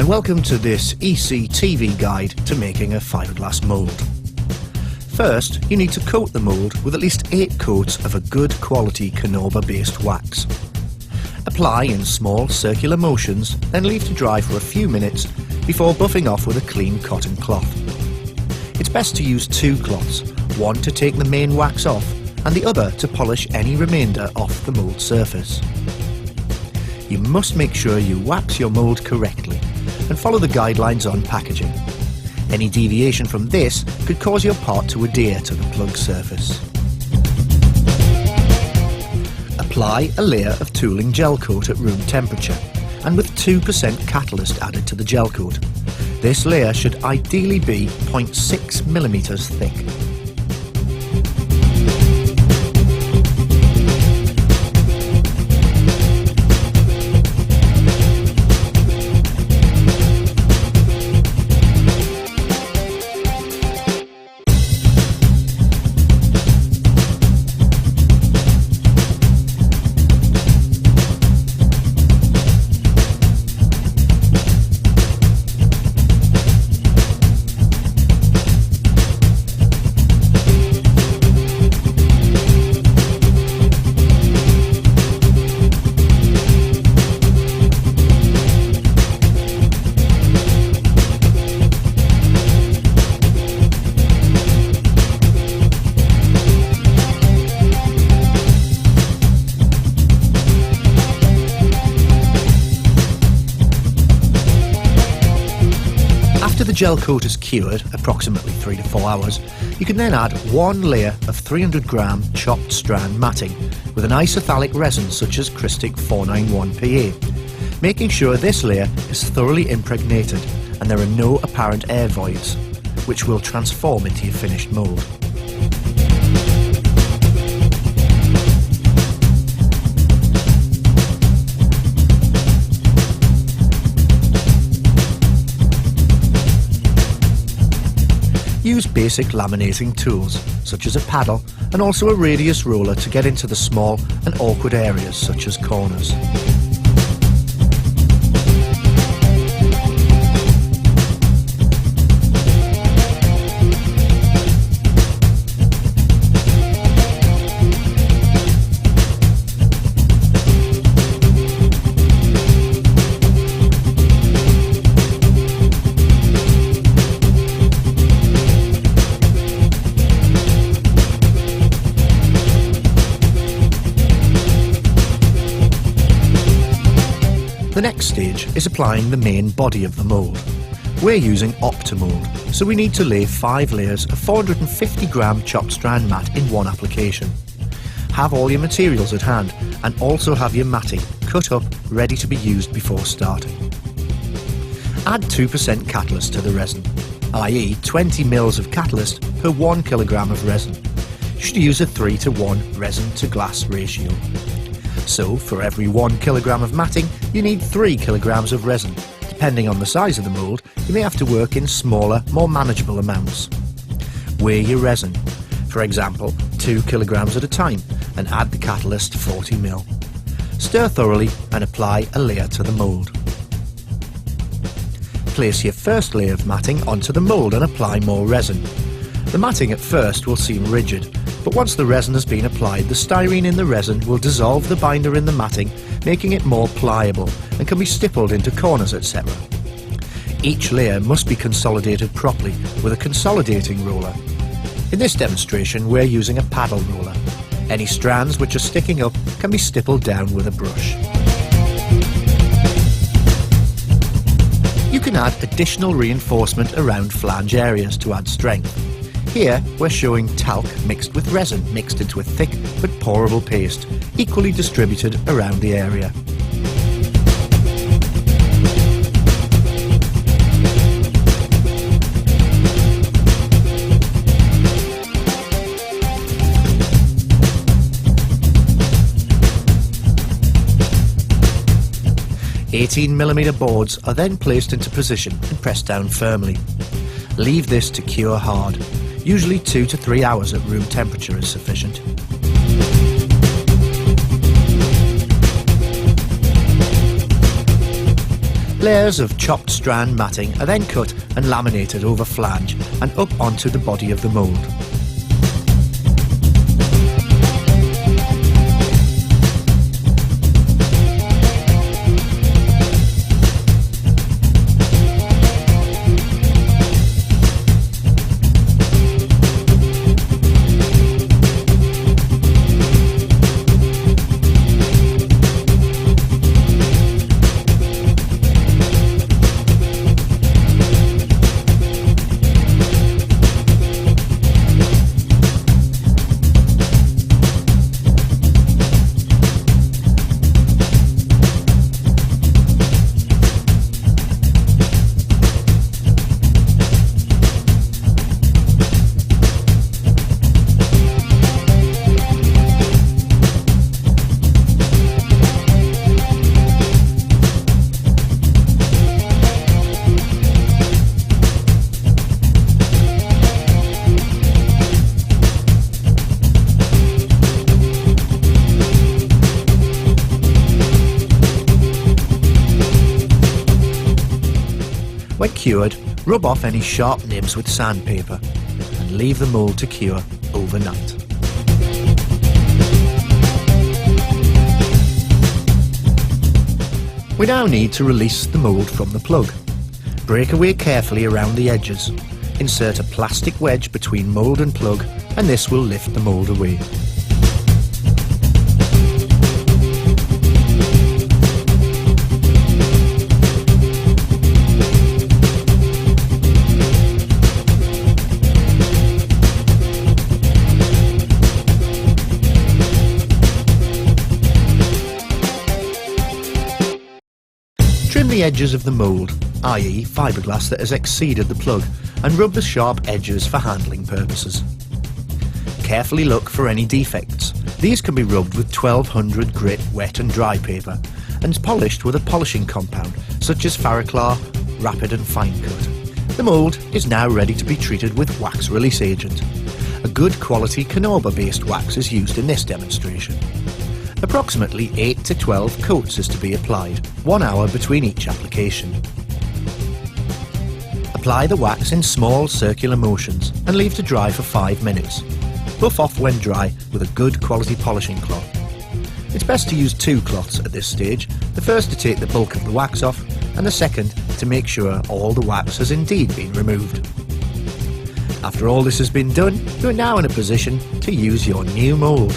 and welcome to this ECTV guide to making a fiberglass mould. First, you need to coat the mould with at least 8 coats of a good quality Canova based wax. Apply in small circular motions, then leave to dry for a few minutes before buffing off with a clean cotton cloth. It's best to use 2 cloths, one to take the main wax off and the other to polish any remainder off the mould surface. You must make sure you wax your mould correctly and follow the guidelines on packaging. Any deviation from this could cause your part to adhere to the plug surface. Apply a layer of tooling gel coat at room temperature and with 2% catalyst added to the gel coat. This layer should ideally be 0.6mm thick. After the gel coat is cured, approximately 3 to 4 hours, you can then add 1 layer of 300g chopped strand matting with an isophthalic resin such as Cristic 491PA, making sure this layer is thoroughly impregnated and there are no apparent air voids, which will transform into your finished mould. Use basic laminating tools, such as a paddle and also a radius roller to get into the small and awkward areas such as corners. The next stage is applying the main body of the mould. We're using Optimold, so we need to lay 5 layers of 450g chopped strand mat in one application. Have all your materials at hand and also have your matting cut up ready to be used before starting. Add 2% catalyst to the resin, i.e. 20 ml of catalyst per 1 kg of resin. You should use a 3 to 1 resin to glass ratio. So, for every 1 kg of matting, you need 3 kg of resin. Depending on the size of the mould, you may have to work in smaller, more manageable amounts. Weigh your resin, for example, 2 kg at a time, and add the catalyst 40 ml. Stir thoroughly and apply a layer to the mould. Place your first layer of matting onto the mould and apply more resin. The matting at first will seem rigid, but once the resin has been applied, the styrene in the resin will dissolve the binder in the matting, making it more pliable and can be stippled into corners, etc. Each layer must be consolidated properly with a consolidating roller. In this demonstration, we're using a paddle roller. Any strands which are sticking up can be stippled down with a brush. You can add additional reinforcement around flange areas to add strength. Here we're showing talc mixed with resin mixed into a thick but pourable paste, equally distributed around the area. "18mm boards are then placed into position and pressed down firmly. Leave this to cure hard. Usually 2 to 3 hours at room temperature is sufficient. Layers of chopped strand matting are then cut and laminated over flange and up onto the body of the mould. When cured, rub off any sharp nibs with sandpaper and leave the mould to cure overnight. We now need to release the mould from the plug. Break away carefully around the edges. Insert a plastic wedge between mould and plug, and this will lift the mould away. Trim the edges of the mould, i.e. fiberglass that has exceeded the plug, and rub the sharp edges for handling purposes. Carefully look for any defects. These can be rubbed with 1200 grit wet and dry paper and polished with a polishing compound such as Fiberglass, Rapid and Fine Coat. The mould is now ready to be treated with wax release agent. A good quality Canova based wax is used in this demonstration. Approximately 8 to 12 coats is to be applied, 1 hour between each application. Apply the wax in small circular motions and leave to dry for 5 minutes. Buff off when dry with a good quality polishing cloth. It's best to use 2 cloths at this stage, the first to take the bulk of the wax off and the second to make sure all the wax has indeed been removed. After all this has been done, you are now in a position to use your new mould.